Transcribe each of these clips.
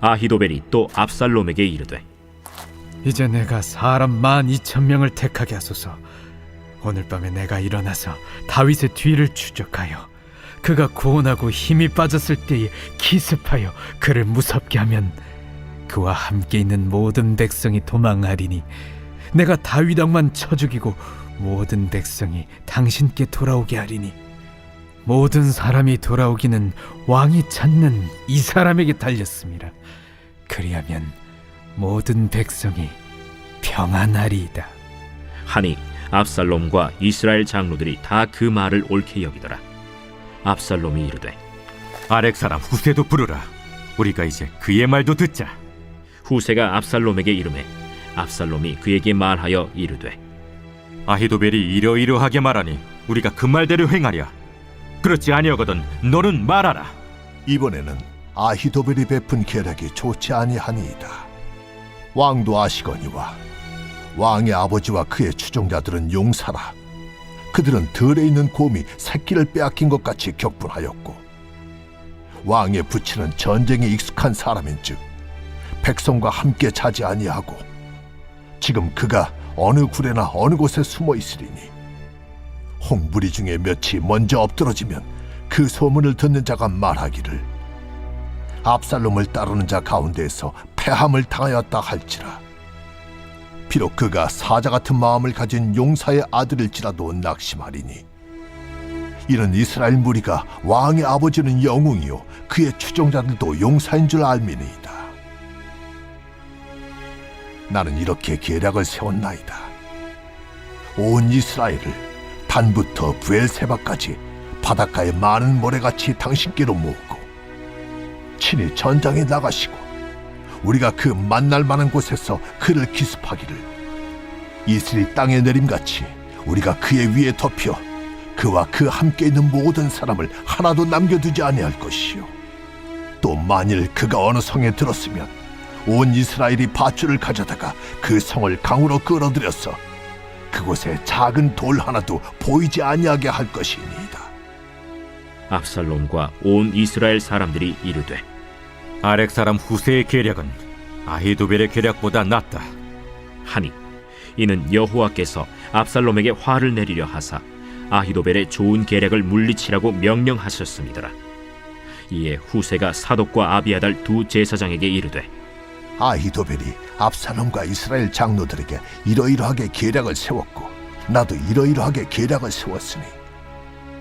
아히도벨이 또 압살롬에게 이르되 이제 내가 사람 12,000명을 택하게 하소서. 오늘 밤에 내가 일어나서 다윗의 뒤를 추적하여 그가 고온하고 힘이 빠졌을 때에 기습하여 그를 무섭게 하면 그와 함께 있는 모든 백성이 도망하리니 내가 다윗 왕만 쳐 죽이고 모든 백성이 당신께 돌아오게 하리니 모든 사람이 돌아오기는 왕이 찾는 이 사람에게 달렸습니다. 그리하면 모든 백성이 평안하리이다. 하니 압살롬과 이스라엘 장로들이 다 그 말을 옳게 여기더라. 압살롬이 이르되 아렉 사람 후세도 부르라. 우리가 이제 그의 말도 듣자. 후세가 압살롬에게 이르매 압살롬이 그에게 말하여 이르되 아히도벨이 이러이러하게 말하니 우리가 그 말대로 행하랴. 그렇지 아니하거든 너는 말하라. 이번에는 아히도벨이 베푼 계략이 좋지 아니하니이다. 왕도 아시거니와 왕의 아버지와 그의 추종자들은 용사라. 그들은 들에 있는 곰이 새끼를 빼앗긴 것 같이 격분하였고 왕의 부친은 전쟁에 익숙한 사람인즉 백성과 함께 자지 아니하고 지금 그가 어느 굴에나 어느 곳에 숨어 있으리니 홍무리 중에 몇이 먼저 엎드러지면 그 소문을 듣는 자가 말하기를 압살롬을 따르는 자 가운데에서 패함을 당하였다 할지라. 비록 그가 사자 같은 마음을 가진 용사의 아들일지라도 낙심하리니 이는 이스라엘 무리가 왕의 아버지는 영웅이요 그의 추종자들도 용사인 줄 알미니이다. 나는 이렇게 계략을 세웠나이다. 온 이스라엘을 단부터 부엘세바까지 바닷가의 많은 모래같이 당신께로 모으고 친히 전장에 나가시고 우리가 그 만날 만한 곳에서 그를 기습하기를 이슬이 땅에 내림같이 우리가 그의 위에 덮여 그와 그 함께 있는 모든 사람을 하나도 남겨두지 아니할 것이요 또 만일 그가 어느 성에 들었으면 온 이스라엘이 밧줄을 가져다가 그 성을 강으로 끌어들여서 그곳에 작은 돌 하나도 보이지 아니하게 할 것이니이다. 압살롬과 온 이스라엘 사람들이 이르되 아렉 사람 후세의 계략은 아히도벨의 계략보다 낫다 하니 이는 여호와께서 압살롬에게 화를 내리려 하사 아히도벨의 좋은 계략을 물리치라고 명령하셨음이더라. 이에 후세가 사독과 아비아달 두 제사장에게 이르되 아히도벨이 압살롬과 이스라엘 장로들에게 이러이러하게 계략을 세웠고 나도 이러이러하게 계략을 세웠으니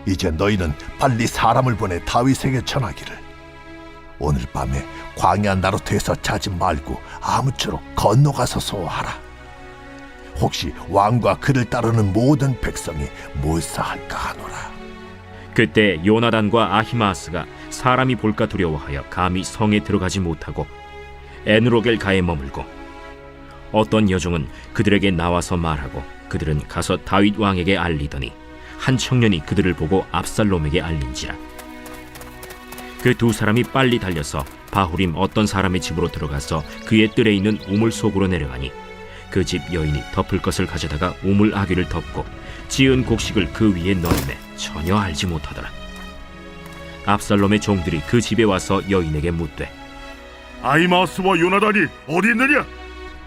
이제 너희는 빨리 사람을 보내 다윗에게 전하기를 오늘 밤에 광야 나루트에서 자지 말고 아무쪼록 건너가서서 하라. 혹시 왕과 그를 따르는 모든 백성이 몰사할까 하노라. 그때 요나단과 아히마아스가 사람이 볼까 두려워하여 감히 성에 들어가지 못하고 에누로겔가에 머물고 어떤 여종은 그들에게 나와서 말하고 그들은 가서 다윗 왕에게 알리더니 한 청년이 그들을 보고 압살롬에게 알린지라. 그 두 사람이 빨리 달려서 바후림 어떤 사람의 집으로 들어가서 그의 뜰에 있는 우물 속으로 내려가니 그 집 여인이 덮을 것을 가져다가 우물 아귀를 덮고 지은 곡식을 그 위에 넣음에 전혀 알지 못하더라. 압살롬의 종들이 그 집에 와서 여인에게 묻되 아히마아스와 요나단이 어디 있느냐?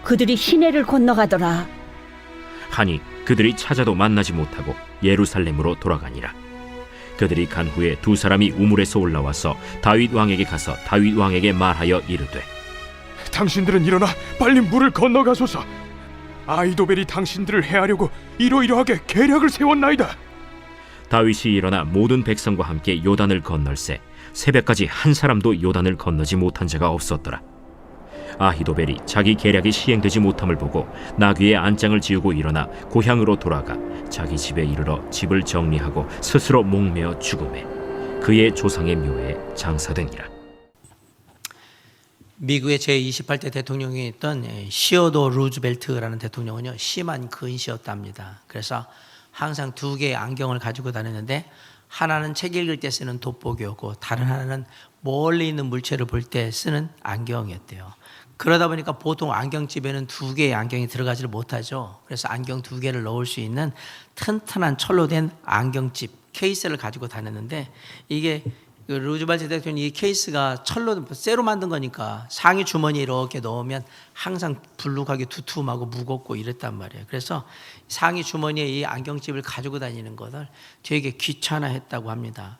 그들이 시내를 건너가더라. 하니 그들이 찾아도 만나지 못하고 예루살렘으로 돌아가니라. 그들이 간 후에 두 사람이 우물에서 올라와서 다윗 왕에게 가서 다윗 왕에게 말하여 이르되 당신들은 일어나 빨리 물을 건너가소서. 아히도벨이 당신들을 해하려고 이러이러하게 계략을 세웠나이다. 다윗이 일어나 모든 백성과 함께 요단을 건널새 새벽까지 한 사람도 요단을 건너지 못한 자가 없었더라. 아히도벨이 자기 계략이 시행되지 못함을 보고 나귀의 안장을 지우고 일어나 고향으로 돌아가 자기 집에 이르러 집을 정리하고 스스로 목매어 죽음에 그의 조상의 묘에 장사되니라. 미국의 제28대 대통령이었던 시어도 루즈벨트라는 대통령은요 심한 근시였답니다. 그래서 항상 두 개의 안경을 가지고 다녔는데 하나는 책 읽을 때 쓰는 돋보기였고 다른 하나는 멀리 있는 물체를 볼 때 쓰는 안경이었대요. 그러다 보니까 보통 안경집에는 두 개의 안경이 들어가지를 못하죠. 그래서 안경 두 개를 넣을 수 있는 튼튼한 철로 된 안경집 케이스를 가지고 다녔는데 이게 그 루즈벨트 대통령이 이 케이스가 쇠로 만든 거니까 상의 주머니에 이렇게 넣으면 항상 불룩하게 두툼하고 무겁고 이랬단 말이에요. 그래서 상의 주머니에 이 안경집을 가지고 다니는 것을 되게 귀찮아했다고 합니다.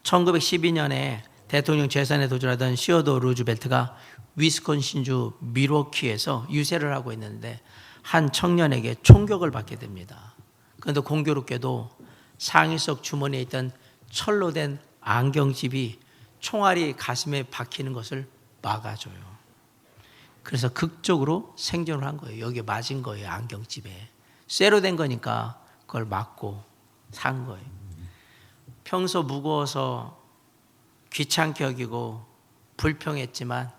1912년에 대통령 재선에 도전하던 시어도 루즈벨트가 위스콘신주 밀워키에서 유세를 하고 있는데 한 청년에게 총격을 받게 됩니다. 그런데 공교롭게도 상의 속 주머니에 있던 철로 된 안경집이 총알이 가슴에 박히는 것을 막아줘요. 그래서 극적으로 생존을 한 거예요. 여기에 맞은 거예요. 안경집에. 쇠로 된 거니까 그걸 막고 산 거예요. 평소 무거워서 귀찮게 여기고 불평했지만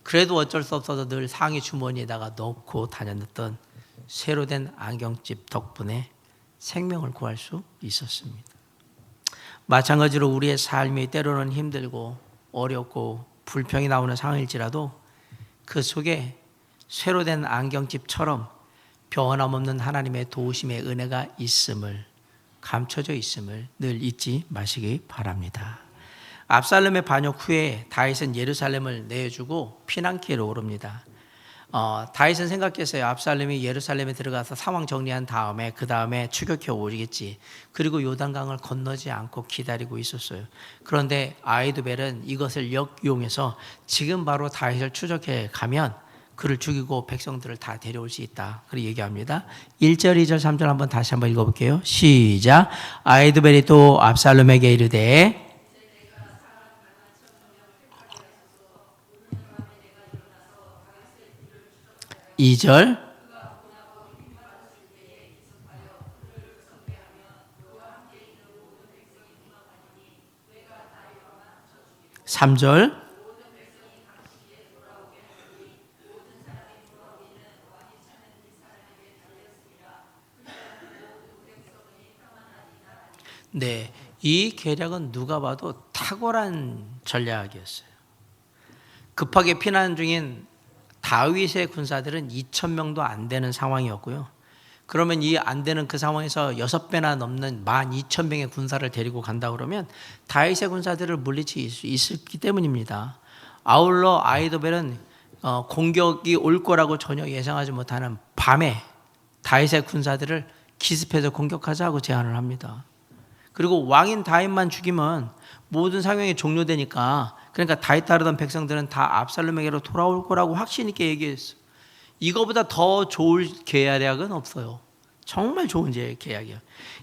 그래도 어쩔 수 없어서 늘 상의 주머니에다가 넣고 다녔던 쇠로 된 안경집 덕분에 생명을 구할 수 있었습니다. 마찬가지로 우리의 삶이 때로는 힘들고 어렵고 불평이 나오는 상황일지라도 그 속에 쇠로 된 안경집처럼 변함없는 하나님의 도우심의 은혜가 있음을, 감춰져 있음을 늘 잊지 마시기 바랍니다. 압살롬의 반역 후에 다윗은 예루살렘을 내주고 피난길로 오릅니다. 다윗은 생각했어요. 압살롬이 예루살렘에 들어가서 상황 정리한 다음에 그 다음에 추격해 오겠지. 그리고 요단강을 건너지 않고 기다리고 있었어요. 그런데 아히도벨은 이것을 역이용해서 지금 바로 다윗을 추적해 가면 그를 죽이고 백성들을 다 데려올 수 있다. 그렇게 얘기합니다. 1절, 2절, 3절 한번 다시 한번 읽어볼게요. 시작. 아히도벨이 또 압살롬에게 이르되 2절. (3절) 네, 이 계략은 누가 봐도 탁월한 전략이었어요. 급하게 피난 중인 다윗의 군사들은 2,000명도 안 되는 상황이었고요. 그러면 이 안 되는 그 상황에서 6배나 넘는 12,000명의 군사를 데리고 간다 그러면 다윗의 군사들을 물리칠 수 있었기 때문입니다. 아울러 아히도벨은 공격이 올 거라고 전혀 예상하지 못하는 밤에 다윗의 군사들을 기습해서 공격하자고 제안을 합니다. 그리고 왕인 다윗만 죽이면 모든 상황이 종료되니까, 그러니까 다윗 따르던 백성들은 다 압살롬에게로 돌아올 거라고 확신 있게 얘기했어요. 이거보다 더 좋을 계략은 없어요. 정말 좋은 계략이에요.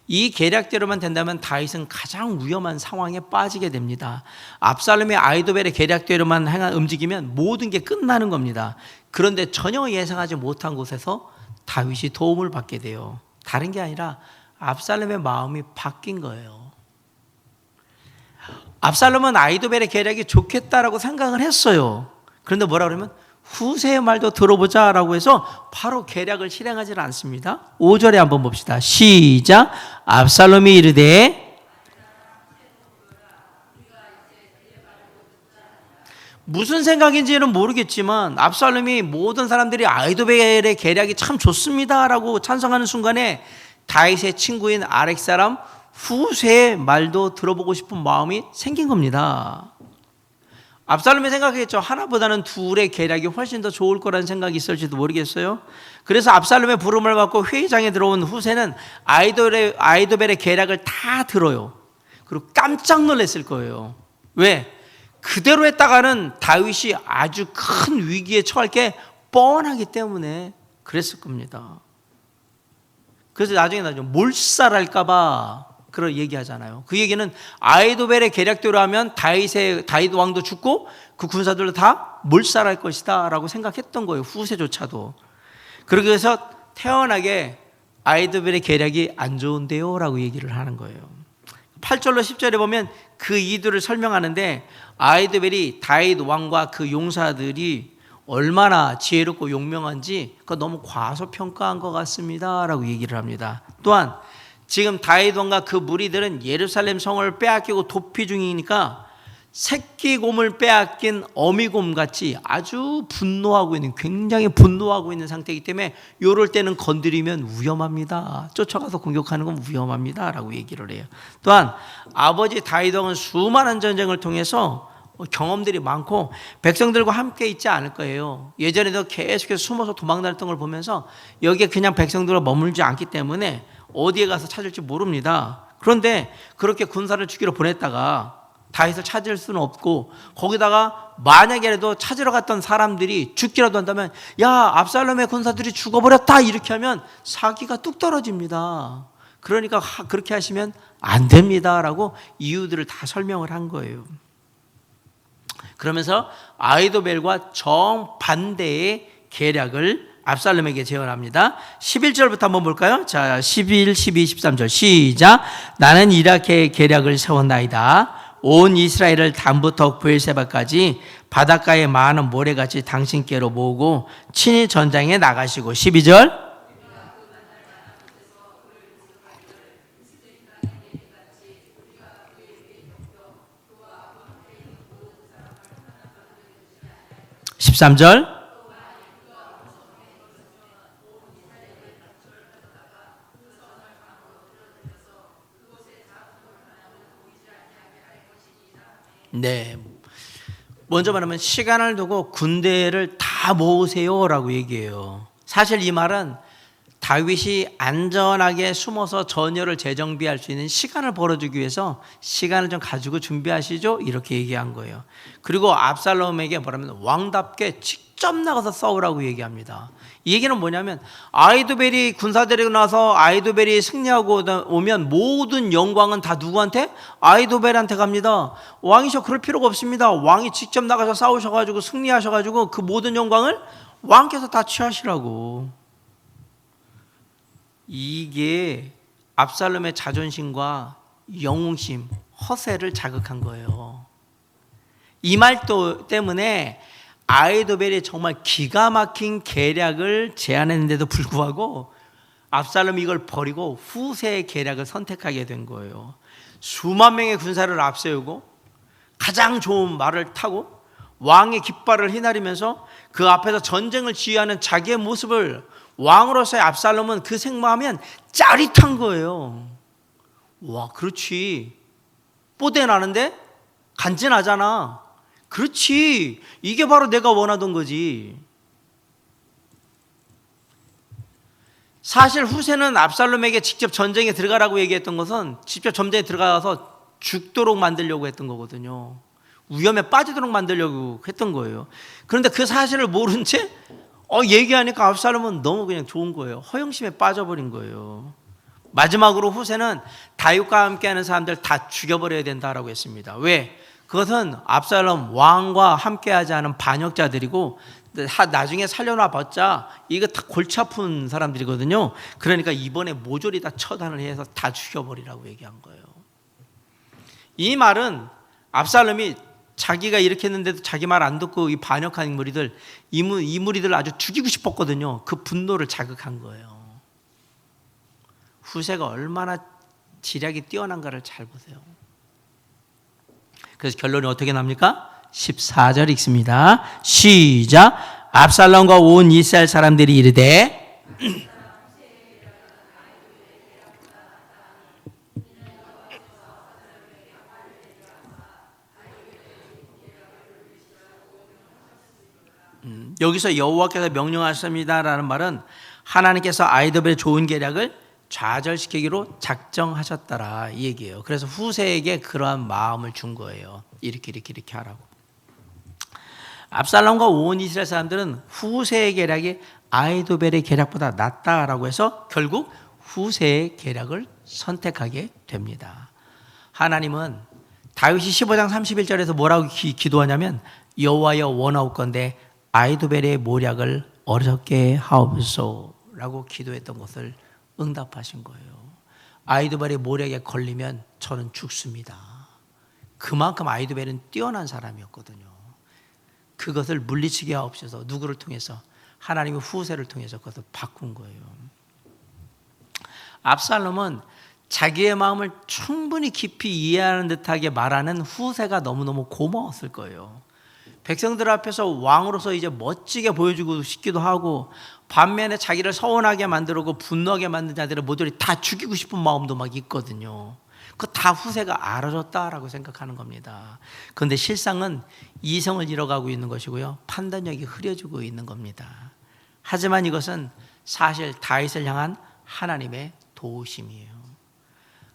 이 계략대로만 된다면 다윗은 가장 위험한 상황에 빠지게 됩니다. 압살롬의 아히도벨의 계략대로만 움직이면 모든 게 끝나는 겁니다. 그런데 전혀 예상하지 못한 곳에서 다윗이 도움을 받게 돼요. 다른 게 아니라 압살롬의 마음이 바뀐 거예요. 압살롬은 아히도벨의 계략이 좋겠다라고 생각을 했어요. 그런데 뭐라 그러면 후세의 말도 들어보자라고 해서 바로 계략을 실행하지 않습니다. 5절에 한번 봅시다. 시작. 압살롬이 이르되 무슨 생각인지는 모르겠지만 압살롬이 모든 사람들이 아히도벨의 계략이 참 좋습니다라고 찬성하는 순간에 다윗의 친구인 아렉 사람 후세의 말도 들어보고 싶은 마음이 생긴 겁니다. 압살롬이 생각했죠. 하나보다는 둘의 계략이 훨씬 더 좋을 거라는 생각이 있을지도 모르겠어요. 그래서 압살롬의 부름을 받고 회의장에 들어온 후세는 아히도벨의 계략을 다 들어요. 그리고 깜짝 놀랐을 거예요. 왜? 그대로 했다가는 다윗이 아주 큰 위기에 처할 게 뻔하기 때문에 그랬을 겁니다. 그래서 나중에 몰살할까 봐 그런 얘기하잖아요. 그 얘기는 아히도벨의 계략대로 하면 다윗 왕도 죽고 그 군사들도 다 몰살할 것이다 라고 생각했던 거예요. 후세조차도. 그래서 태연하게 아히도벨의 계략이 안 좋은데요 라고 얘기를 하는 거예요. 8절로 10절에 보면 그 이유를 설명하는데 아히도벨이 다윗 왕과 그 용사들이 얼마나 지혜롭고 용명한지 그거 너무 과소평가한 것 같습니다 라고 얘기를 합니다. 또한 지금 다윗 왕과 그 무리들은 예루살렘 성을 빼앗기고 도피 중이니까 새끼 곰을 빼앗긴 어미곰 같이 아주 분노하고 있는, 굉장히 분노하고 있는 상태이기 때문에 이럴 때는 건드리면 위험합니다. 쫓아가서 공격하는 건 위험합니다 라고 얘기를 해요. 또한 아버지 다윗 왕은 수많은 전쟁을 통해서 경험들이 많고 백성들과 함께 있지 않을 거예요. 예전에도 계속해서 숨어서 도망다녔던 걸 보면서 여기에 그냥 백성들과 머물지 않기 때문에 어디에 가서 찾을지 모릅니다. 그런데 그렇게 군사를 죽이러 보냈다가 다윗을 찾을 수는 없고, 거기다가 만약에라도 찾으러 갔던 사람들이 죽기라도 한다면 야, 압살롬의 군사들이 죽어버렸다 이렇게 하면 사기가 뚝 떨어집니다. 그러니까 그렇게 하시면 안 됩니다 라고 이유들을 다 설명을 한 거예요. 그러면서 아히도벨과 정반대의 계략을 압살롬에게 제언합니다. 11절부터 한번 볼까요? 자, 11, 12, 13절 시작. 나는 이라크의 계략을 세웠나이다. 온 이스라엘을 단부터 브엘세바까지 바닷가의 많은 모래같이 당신께로 모으고 친히 전장에 나가시고. 12절 13절 네. 먼저 말하면 시간을 두고 군대를 다 모으세요라고 얘기해요. 사실 이 말은 다윗이 안전하게 숨어서 전열을 재정비할 수 있는 시간을 벌어주기 위해서 시간을 좀 가지고 준비하시죠 이렇게 얘기한 거예요. 그리고 압살롬에게 뭐라면 왕답게 직접 나가서 싸우라고 얘기합니다. 이 얘기는 뭐냐면 아히도벨이 군사 데리고 나서 아히도벨이 승리하고 오면 모든 영광은 다 누구한테? 아히도벨한테 갑니다. 왕이셔 그럴 필요가 없습니다. 왕이 직접 나가서 싸우셔가지고 승리하셔가지고 그 모든 영광을 왕께서 다 취하시라고. 이게 압살롬의 자존심과 영웅심, 허세를 자극한 거예요. 이 말 때문에 아히도벨이 정말 기가 막힌 계략을 제안했는데도 불구하고 압살롬이 이걸 버리고 후세의 계략을 선택하게 된 거예요. 수만 명의 군사를 앞세우고 가장 좋은 말을 타고 왕의 깃발을 휘날리면서 그 앞에서 전쟁을 지휘하는 자기의 모습을, 왕으로서의 압살롬은 그 생각하면 짜릿한 거예요. 와, 그렇지. 뽀대 나는데 간지나잖아. 그렇지. 이게 바로 내가 원하던 거지. 사실 후세는 압살롬에게 직접 전쟁에 들어가라고 얘기했던 것은 직접 전쟁에 들어가서 죽도록 만들려고 했던 거거든요. 위험에 빠지도록 만들려고 했던 거예요. 그런데 그 사실을 모른 채 얘기하니까 압살롬은 너무 그냥 좋은 거예요. 허영심에 빠져버린 거예요. 마지막으로 후세는 다윗과 함께하는 사람들 다 죽여버려야 된다라고 했습니다. 왜? 그것은 압살롬 왕과 함께하지 않은 반역자들이고 나중에 살려놔봤자 이거 다 골치 아픈 사람들이거든요. 그러니까 이번에 모조리 다 처단을 해서 다 죽여버리라고 얘기한 거예요. 이 말은 압살롬이 자기가 이렇게 했는데도 자기 말 안 듣고 이 반역한 무리들, 이 무리들을 아주 죽이고 싶었거든요. 그 분노를 자극한 거예요. 후세가 얼마나 지략이 뛰어난가를 잘 보세요. 그래서 결론이 어떻게 납니까? 14절 읽습니다. 시작. 압살롬과 온 이스라엘 사람들이 이르되 여기서 여호와께서 명령하십니다라는 말은 하나님께서 아히도벨의 좋은 계략을 좌절시키기로 작정하셨더라 이 얘기예요. 그래서 후세에게 그러한 마음을 준 거예요. 이렇게 하라고. 압살롬과 온 이스라엘 사람들은 후세의 계략이 아히도벨의 계략보다 낫다라고 해서 결국 후세의 계략을 선택하게 됩니다. 하나님은 다윗이 15장 31절에서 뭐라고 기도하냐면 여호와여 원하옵건대 아히도벨의 모략을 어렵게 하옵소서라고 기도했던 것을 응답하신 거예요. 아히도벨의 모략에 걸리면 저는 죽습니다. 그만큼 아히도벨은 뛰어난 사람이었거든요. 그것을 물리치게 하옵소서. 누구를 통해서? 하나님의 후세를 통해서 그것을 바꾼 거예요. 압살롬은 자기의 마음을 충분히 깊이 이해하는 듯하게 말하는 후세가 너무너무 고마웠을 거예요. 백성들 앞에서 왕으로서 이제 멋지게 보여주고 싶기도 하고, 반면에 자기를 서운하게 만들고 분노하게 만든 자들을 모조리 다 죽이고 싶은 마음도 막 있거든요. 그거 다 후세가 알아줬다라고 생각하는 겁니다. 그런데 실상은 이성을 잃어가고 있는 것이고요, 판단력이 흐려지고 있는 겁니다. 하지만 이것은 사실 다윗을 향한 하나님의 도우심이에요.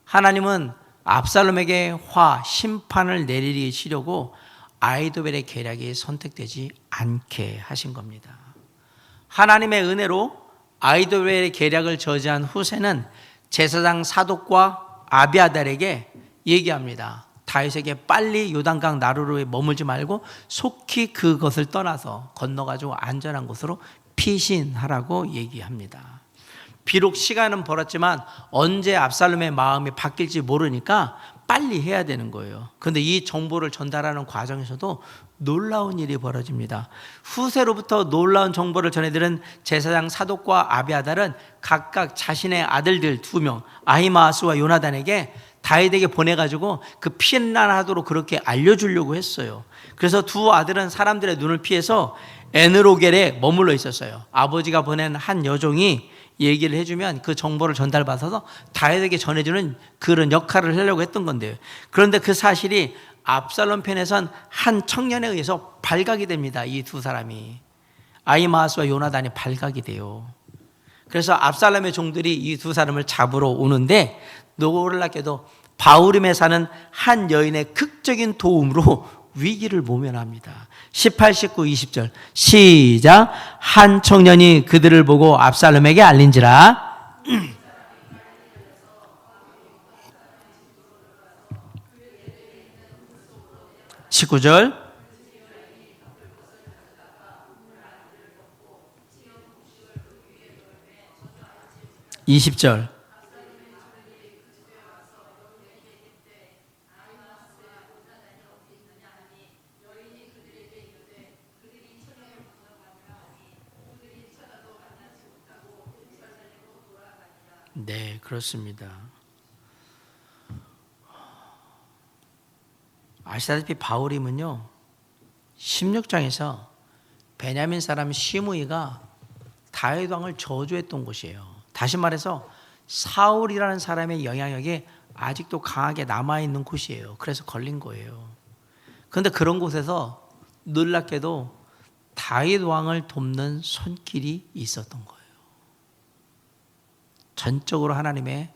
하나님은 압살롬에게 심판을 내리시려고 아히도벨의 계략이 선택되지 않게 하신 겁니다. 하나님의 은혜로 아히도벨의 계략을 저지한 후세는 제사장 사독과 아비아달에게 얘기합니다. 다윗에게 빨리 요단강 나루로에 머물지 말고 속히 그것을 떠나서 건너가지고 안전한 곳으로 피신하라고 얘기합니다. 비록 시간은 벌었지만 언제 압살롬의 마음이 바뀔지 모르니까 빨리 해야 되는 거예요. 그런데 이 정보를 전달하는 과정에서도 놀라운 일이 벌어집니다. 후세로부터 놀라운 정보를 전해들은 제사장 사독과 아비아달은 각각 자신의 아들들 2명 아히마아스와 요나단에게 다윗에게 보내가지고 그 피난하도록 그렇게 알려주려고 했어요. 그래서 2 아들은 사람들의 눈을 피해서 에느로겔에 머물러 있었어요. 아버지가 보낸 한 여종이 얘기를 해주면 그 정보를 전달받아서 다윗에게 전해주는 그런 역할을 하려고 했던 건데요. 그런데 그 사실이 압살롬 편에선 한 청년에 의해서 발각이 됩니다. 이 2 사람이 아히마아스와 요나단이 발각이 돼요. 그래서 압살롬의 종들이 이 2 사람을 잡으러 오는데 놀랍게도 바후림에 사는 한 여인의 극적인 도움으로 위기를 모면합니다. 18, 19, 20절 시작. 한 청년이 그들을 보고 압살롬에게 알린지라. 19절 20절 네, 그렇습니다. 아시다시피 바울임은요 16장에서 베냐민 사람 시므이가 다윗 왕을 저주했던 곳이에요. 다시 말해서 사울이라는 사람의 영향력이 아직도 강하게 남아있는 곳이에요. 그래서 걸린 거예요. 그런데 그런 곳에서 놀랍게도 다윗 왕을 돕는 손길이 있었던 거예요. 전적으로 하나님의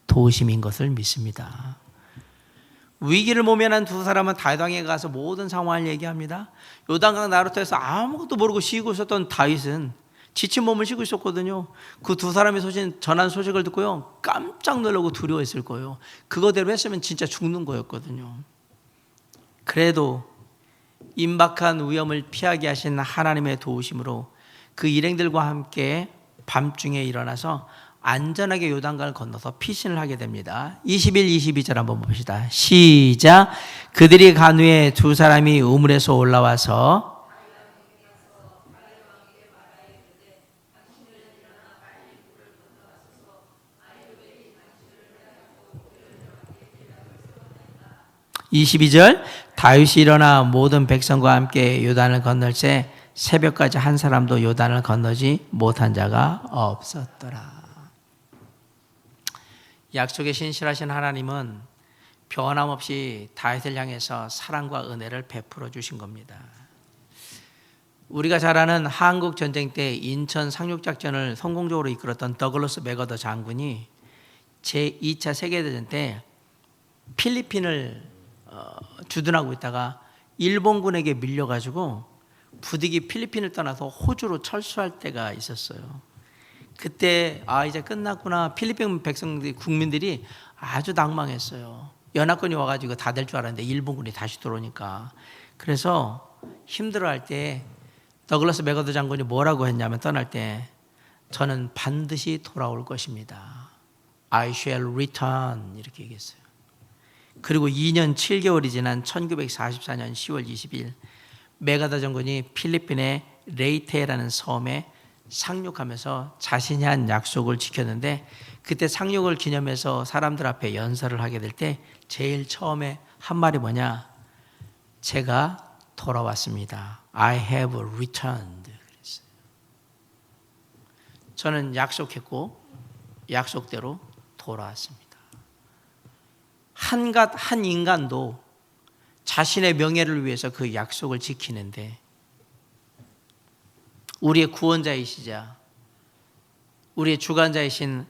도우심인 것을 믿습니다. 위기를 모면한 2 사람은 다윗 왕에게 가서 모든 상황을 얘기합니다. 요단강 나루터에서 아무것도 모르고 쉬고 있었던 다윗은 지친 몸을 쉬고 있었거든요. 그 2 사람이 전한 소식을 듣고요 깜짝 놀라고 두려워했을 거예요. 그거대로 했으면 진짜 죽는 거였거든요. 그래도 임박한 위험을 피하게 하신 하나님의 도우심으로 그 일행들과 함께 밤중에 일어나서 안전하게 요단강을 건너서 피신을 하게 됩니다. 21, 22절 한번 봅시다. 시작. 그들이 간 후에 2 사람이 우물에서 올라와서 (22절) 다윗이 일어나 모든 백성과 함께 요단을 건널새 새벽까지 한 사람도 요단을 건너지 못한 자가 없었더라. 약속에 신실하신 하나님은 변함없이 다윗을 향해서 사랑과 은혜를 베풀어 주신 겁니다. 우리가 잘 아는 한국 전쟁 때 인천 상륙작전을 성공적으로 이끌었던 더글러스 맥어더 장군이 제2차 세계대전 때 필리핀을 주둔하고 있다가 일본군에게 밀려가지고 부득이 필리핀을 떠나서 호주로 철수할 때가 있었어요. 그때 이제 끝났구나. 필리핀 백성들 국민들이 아주 낭망했어요. 연합군이 와가지고 다 될 줄 알았는데 일본군이 다시 들어오니까. 그래서 힘들어할 때 더글러스 맥어더 장군이 뭐라고 했냐면 떠날 때 저는 반드시 돌아올 것입니다. I shall return 이렇게 얘기했어요. 그리고 2년 7개월이 지난 1944년 10월 20일 맥어더 장군이 필리핀의 레이테라는 섬에 상륙하면서 자신이 한 약속을 지켰는데, 그때 상륙을 기념해서 사람들 앞에 연설을 하게 될 때 제일 처음에 한 말이 뭐냐? 제가 돌아왔습니다. I have returned. 그랬어요. 저는 약속했고 약속대로 돌아왔습니다. 한 인간도 자신의 명예를 위해서 그 약속을 지키는데, 우리의 구원자이시자 우리의 주관자이신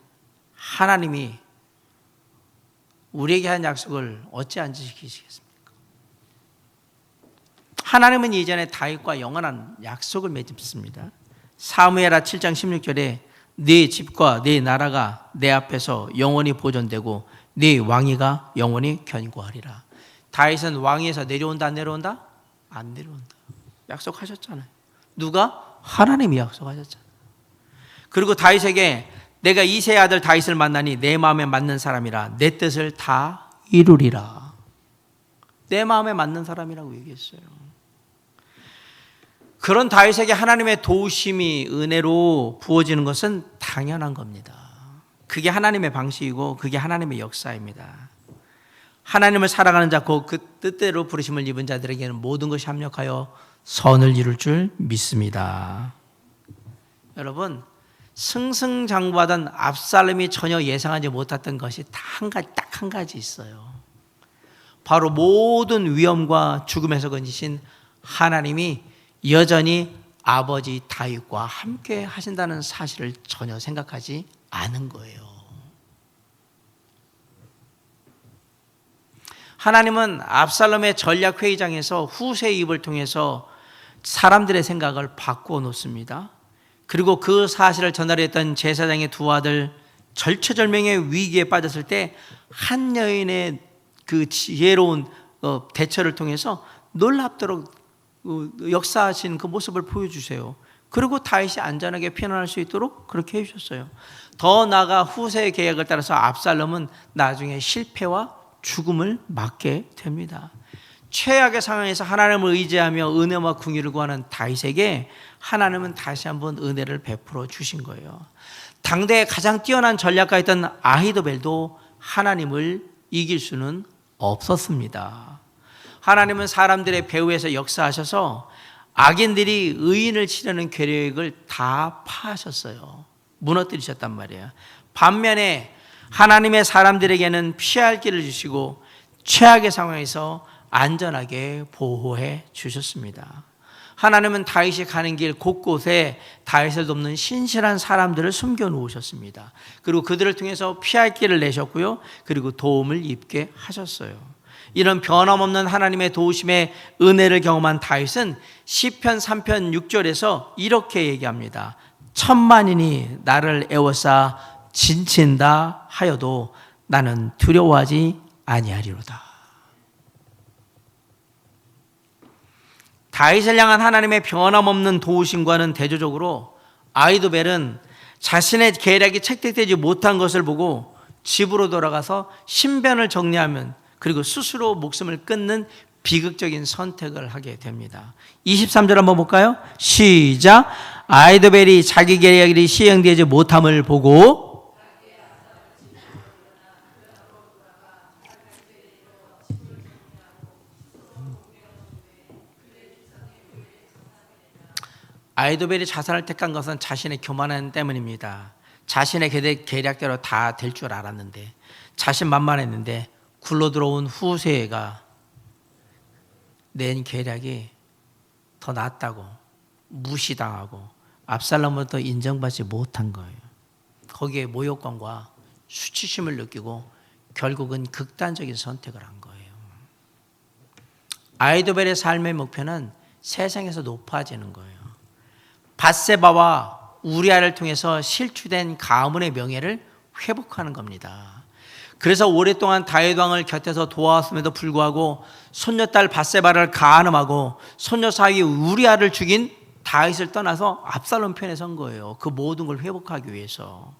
하나님이 우리에게 한 약속을 어찌 안 지키시겠습니까? 하나님은 이전에 다윗과 영원한 약속을 맺습니다. 사무엘하 7장 16절에 네 집과 네 나라가 내 앞에서 영원히 보존되고 네 왕위가 영원히 견고하리라. 다윗은 왕위에서 내려온다 안 내려온다? 안 내려온다. 약속하셨잖아요. 누가? 하나님이 약속하셨잖아요. 그리고 다윗에게 내가 이새의 아들 다윗을 만나니 내 마음에 맞는 사람이라 내 뜻을 다 이루리라. 내 마음에 맞는 사람이라고 얘기했어요. 그런 다윗에게 하나님의 도우심이 은혜로 부어지는 것은 당연한 겁니다. 그게 하나님의 방식이고 그게 하나님의 역사입니다. 하나님을 사랑하는 자, 그 뜻대로 부르심을 입은 자들에게는 모든 것이 합력하여 선을 이룰 줄 믿습니다. 여러분, 승승장구하던 압살롬이 전혀 예상하지 못했던 것이 딱 한 가지 있어요. 바로 모든 위험과 죽음에서 건지신 하나님이 여전히 아버지 다윗과 함께 하신다는 사실을 전혀 생각하지 않은 거예요. 하나님은 압살롬의 전략회의장에서 후세의 입을 통해서 사람들의 생각을 바꾸어 놓습니다. 그리고 그 사실을 전달했던 제사장의 두 아들 절체절명의 위기에 빠졌을 때 한 여인의 그 지혜로운 대처를 통해서 놀랍도록 역사하신 그 모습을 보여주세요. 그리고 다윗이 안전하게 피난할 수 있도록 그렇게 해주셨어요. 더 나아가 후세의 계획을 따라서 압살롬은 나중에 실패와 죽음을 맞게 됩니다. 최악의 상황에서 하나님을 의지하며 은혜와 궁유를 구하는 다윗에게 하나님은 다시 한번 은혜를 베풀어 주신 거예요. 당대에 가장 뛰어난 전략가였던 아히도벨도 하나님을 이길 수는 없었습니다. 하나님은 사람들의 배후에서 역사하셔서 악인들이 의인을 치려는 계획을 다 파하셨어요. 무너뜨리셨단 말이에요. 반면에 하나님의 사람들에게는 피할 길을 주시고 최악의 상황에서 안전하게 보호해 주셨습니다. 하나님은 다윗이 가는 길 곳곳에 다윗을 돕는 신실한 사람들을 숨겨 놓으셨습니다. 그리고 그들을 통해서 피할 길을 내셨고요. 그리고 도움을 입게 하셨어요. 이런 변함없는 하나님의 도우심의 은혜를 경험한 다윗은 시편 3편 6절에서 이렇게 얘기합니다. 천만인이 나를 애워싸 진친다 하여도 나는 두려워하지 아니하리로다. 다윗을 향한 하나님의 변함없는 도우심과는 대조적으로 아히도벨은 자신의 계략이 채택되지 못한 것을 보고 집으로 돌아가서 신변을 정리하면 그리고 스스로 목숨을 끊는 비극적인 선택을 하게 됩니다. 23절 한번 볼까요? 시작. 아히도벨이 자기 계략이 시행되지 못함을 보고 아히도벨이 자살을 택한 것은 자신의 교만함 때문입니다. 자신의 계략대로 다 될 줄 알았는데, 자신만만했는데 굴러 들어온 후세가 낸 계략이 더 낫다고 무시당하고 압살롬부터 인정받지 못한 거예요. 거기에 모욕감과 수치심을 느끼고 결국은 극단적인 선택을 한 거예요. 아히도벨의 삶의 목표는 세상에서 높아지는 거예요. 밧세바와 우리아를 통해서 실추된 가문의 명예를 회복하는 겁니다. 그래서 오랫동안 다윗 왕을 곁에서 도와왔음에도 불구하고 손녀딸 밧세바를 간음하고 손녀 사위 우리아를 죽인 다윗을 떠나서 압살롬 편에 선 거예요. 그 모든 걸 회복하기 위해서.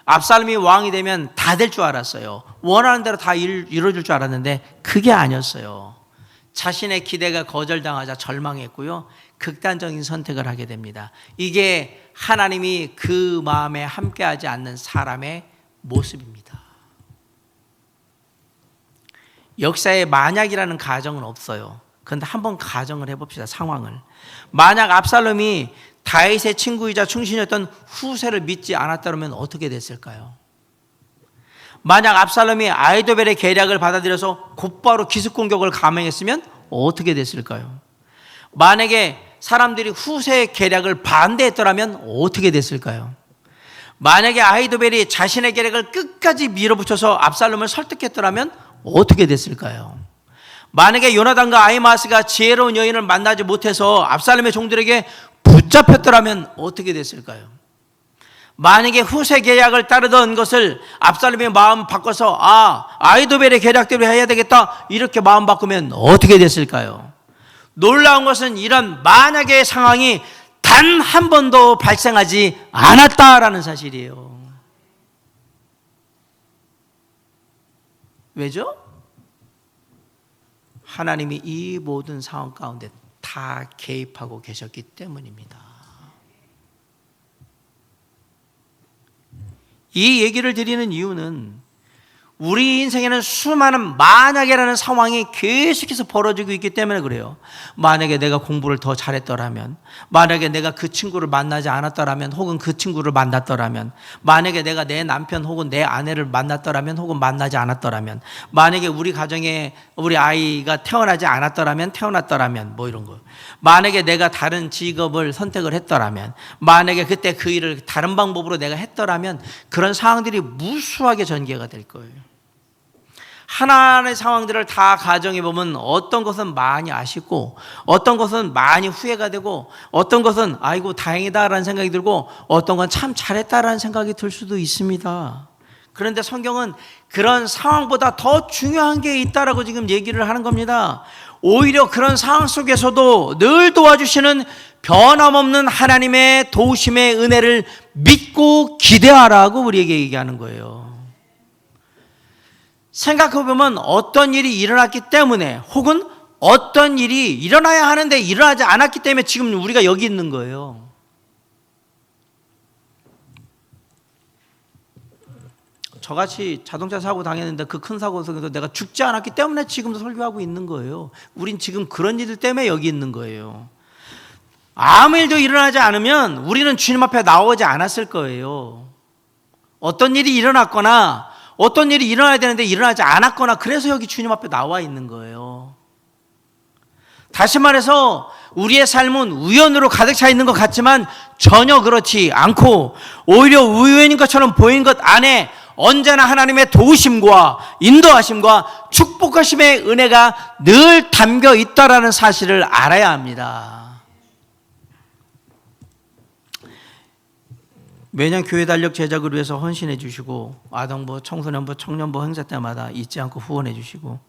압살롬이 왕이 되면 다 될 줄 알았어요. 원하는 대로 다 이루어질 줄 알았는데 그게 아니었어요. 자신의 기대가 거절당하자 절망했고요. 극단적인 선택을 하게 됩니다. 이게 하나님이 그 마음에 함께하지 않는 사람의 모습입니다. 역사에 만약이라는 가정은 없어요. 그런데 한번 가정을 해봅시다. 상황을. 만약 압살롬이 다윗의 친구이자 충신이었던 후세를 믿지 않았다면 어떻게 됐을까요? 만약 압살롬이 아히도벨의 계략을 받아들여서 곧바로 기습 공격을 감행했으면 어떻게 됐을까요? 만약에 사람들이 후세의 계략을 반대했더라면 어떻게 됐을까요? 만약에 아히도벨이 자신의 계략을 끝까지 밀어붙여서 압살롬을 설득했더라면 어떻게 됐을까요? 만약에 요나단과 아히마스가 지혜로운 여인을 만나지 못해서 압살롬의 종들에게 붙잡혔더라면 어떻게 됐을까요? 만약에 후세 계략을 따르던 것을 압살롬의 마음 바꿔서 아히도벨의 계략대로 해야 되겠다 이렇게 마음 바꾸면 어떻게 됐을까요? 놀라운 것은 이런 만약의 상황이 단 한 번도 발생하지 않았다라는 사실이에요. 왜죠? 하나님이 이 모든 상황 가운데 다 개입하고 계셨기 때문입니다. 이 얘기를 드리는 이유는 우리 인생에는 수많은 만약이라는 상황이 계속해서 벌어지고 있기 때문에 그래요. 만약에 내가 공부를 더 잘했더라면, 만약에 내가 그 친구를 만나지 않았더라면, 혹은 그 친구를 만났더라면, 만약에 내가 내 남편 혹은 내 아내를 만났더라면, 혹은 만나지 않았더라면, 만약에 우리 가정에 우리 아이가 태어나지 않았더라면, 뭐 이런 거. 만약에 내가 다른 직업을 선택을 했더라면, 만약에 그때 그 일을 다른 방법으로 내가 했더라면, 그런 상황들이 무수하게 전개가 될 거예요. 하나의 상황들을 다 가정해 보면 어떤 것은 많이 아쉽고, 어떤 것은 많이 후회가 되고, 어떤 것은 아이고 다행이다라는 생각이 들고, 어떤 건 참 잘했다라는 생각이 들 수도 있습니다. 그런데 성경은 그런 상황보다 더 중요한 게 있다라고 지금 얘기를 하는 겁니다. 오히려 그런 상황 속에서도 늘 도와주시는 변함없는 하나님의 도우심의 은혜를 믿고 기대하라고 우리에게 얘기하는 거예요. 생각해보면 어떤 일이 일어났기 때문에, 혹은 어떤 일이 일어나야 하는데 일어나지 않았기 때문에 지금 우리가 여기 있는 거예요. 저같이 자동차 사고 당했는데 그 큰 사고 속에서 내가 죽지 않았기 때문에 지금도 설교하고 있는 거예요. 우린 지금 그런 일들 때문에 여기 있는 거예요. 아무 일도 일어나지 않으면 우리는 주님 앞에 나오지 않았을 거예요. 어떤 일이 일어났거나, 어떤 일이 일어나야 되는데 일어나지 않았거나, 그래서 여기 주님 앞에 나와 있는 거예요. 다시 말해서 우리의 삶은 우연으로 가득 차 있는 것 같지만 전혀 그렇지 않고, 오히려 우연인 것처럼 보이는 것 안에 언제나 하나님의 도우심과 인도하심과 축복하심의 은혜가 늘 담겨 있다라는 사실을 알아야 합니다. 매년 교회 달력 제작을 위해서 헌신해 주시고, 아동부, 청소년부, 청년부 행사 때마다 잊지 않고 후원해 주시고,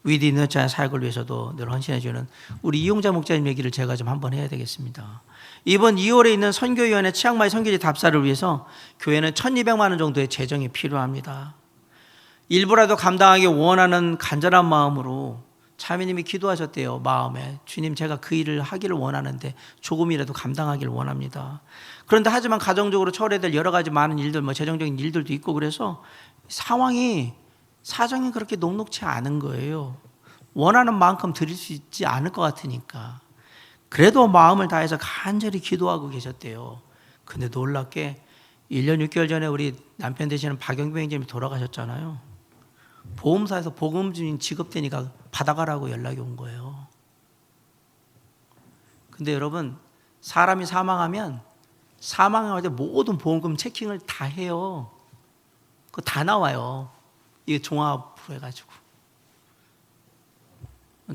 위드 인너차의 사역을 위해서도 늘 헌신해 주는 우리 이용자 목자님 얘기를 제가 좀 한번 해야 되겠습니다. 이번 2월에 있는 선교위원회 치앙마이 선교지 답사를 위해서 교회는 1,200만 원 정도의 재정이 필요합니다. 일부라도 감당하기 원하는 간절한 마음으로 차미님이 기도하셨대요. 마음에, 주님 제가 그 일을 하기를 원하는데 조금이라도 감당하기를 원합니다. 그런데 하지만 가정적으로 처리해야 될 여러 가지 많은 일들, 재정적인 일들도 있고, 그래서 사정이 그렇게 녹록치 않은 거예요. 원하는 만큼 드릴 수 있지 않을 것 같으니까. 그래도 마음을 다해서 간절히 기도하고 계셨대요. 근데 놀랍게 1년 6개월 전에 우리 남편 되시는 박영배 형님이 돌아가셨잖아요. 보험사에서 보험주인 지급되니까 받아가라고 연락이 온 거예요. 근데 여러분, 사람이 사망할 때 모든 보험금 체킹을 다 해요. 그거 다 나와요. 이게 종합으로 해가지고.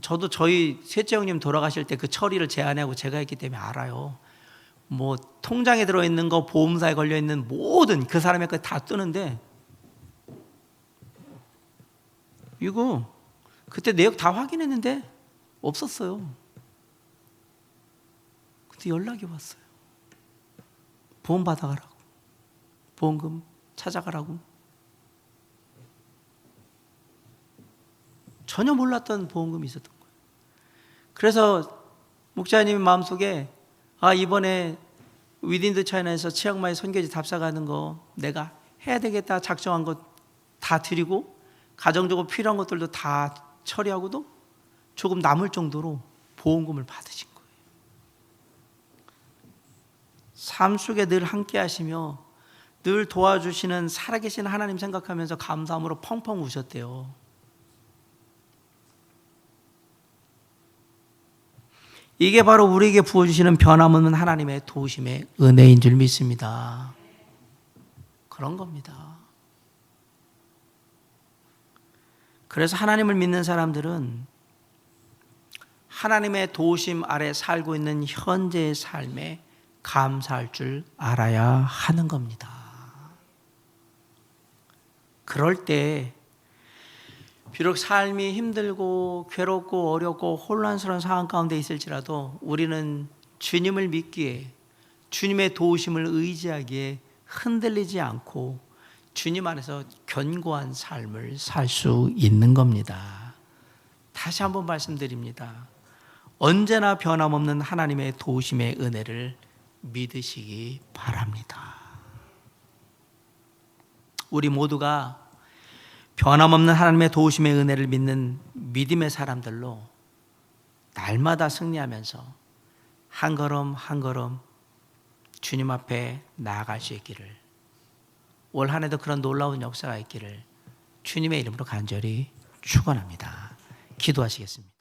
저도 저희 셋째 형님 돌아가실 때 그 처리를 제 아내하고 제가 했기 때문에 알아요. 통장에 들어있는 거, 보험사에 걸려있는 모든 그 사람의 거 다 뜨는데, 이거 그때 내역 다 확인했는데 없었어요. 근데 연락이 왔어요. 보험 받아가라고, 보험금 찾아가라고. 전혀 몰랐던 보험금이 있었던 거예요. 그래서 목사님 마음속에 이번에 위딘드 차이나에서 치앙마이 선교지 답사 가는 거 내가 해야 되겠다 작정한 거 다 드리고 가정적으로 필요한 것들도 다 처리하고도 조금 남을 정도로 보험금을 받으신 거예요. 삶 속에 늘 함께 하시며 늘 도와주시는 살아계신 하나님 생각하면서 감사함으로 펑펑 우셨대요. 이게 바로 우리에게 부어주시는 변함없는 하나님의 도우심의 은혜인 줄 믿습니다. 그런 겁니다. 그래서 하나님을 믿는 사람들은 하나님의 도우심 아래 살고 있는 현재의 삶에 감사할 줄 알아야 하는 겁니다. 그럴 때 비록 삶이 힘들고 괴롭고 어렵고 혼란스러운 상황 가운데 있을지라도 우리는 주님을 믿기에 주님의 도우심을 의지하기에 흔들리지 않고 주님 안에서 견고한 삶을 살 수 있는 겁니다. 다시 한번 말씀드립니다. 언제나 변함없는 하나님의 도우심의 은혜를 믿으시기 바랍니다. 우리 모두가 변함없는 하나님의 도우심의 은혜를 믿는 믿음의 사람들로 날마다 승리하면서 한 걸음 한 걸음 주님 앞에 나아갈 수 있기를, 올 한 해도 그런 놀라운 역사가 있기를 주님의 이름으로 간절히 축원합니다. 기도하시겠습니다.